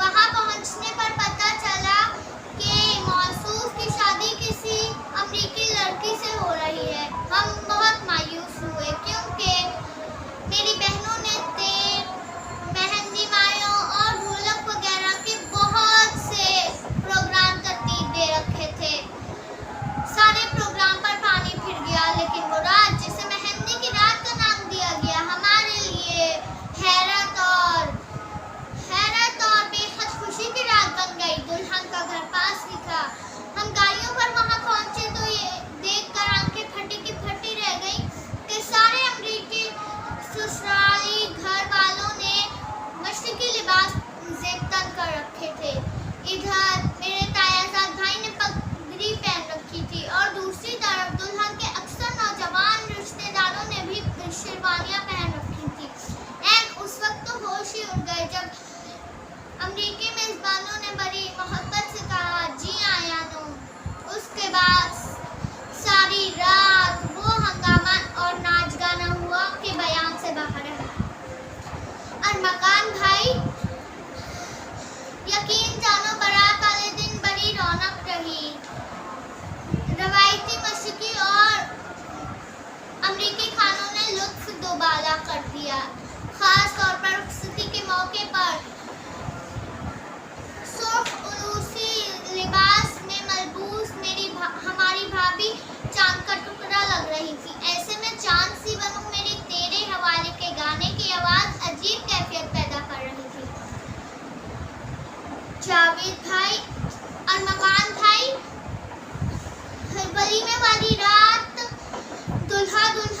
वहां पहुंचने पर पता चला कि मौसूफ की शादी किसी अमरीकी लड़की से हो रही है। हम बहुत मायूस हुए क्योंकि मेरी बहनों ने तेल, मेहंदी मायों और ढोलक वगैरह के बहुत से प्रोग्राम तरतीब दे रखे थे। सारे प्रोग्राम पर पानी फिर गया, लेकिन वो रात जिसे मेहंदी की रात का नाम दिया गया हमारे लिए हैरत और बेहद खुशी की रात बन गई। दुल्हन का घर पास ही था। हम गाड़ियों पर वहां पहुंचे तो ये देखकर आंखें फटी की फटी रह गई कि सारे अमरीकी ससुराली घर वालों ने मशरकी लिबास जेब-तन कर रखे थे। इधर मेरे तायाजाद भाई ने पगड़ी पहन रखी थी और दूसरी तरफ दुल्हन के अक्सर नौजवान रिश्तेदारों ने भी शेरवानियां पहन रखी थी। उस वक्त तो होश ही उड़ गए जब अमरीकी मेजबानों ने बड़ी मोहब्बत से कहा, जी आया नो। उसके बाद सारी रात वो हंगामा और नाच गाना हुआ कि बयान से बाहर है। और मकान भाई, यकीन जानो बारात वाले दिन बड़ी रौनक रही। रवायती मशरकी और अमरीकी खानों ने लुत्फ दोबाला कर दिया। खास तौर पर रुखसती के मौके पर सुर्ख उलूसी लिबास में मलबूस हमारी भाभी चांद का टुकड़ा लग रही थी। ऐसे में चांद सी बनूं मेरे तेरे हवाले के गाने की आवाज अजीब कैफियत पैदा कर रही थी। जावेद भाई और मकान भाई, वलीमे वाली रात दुल्हा दुल्हन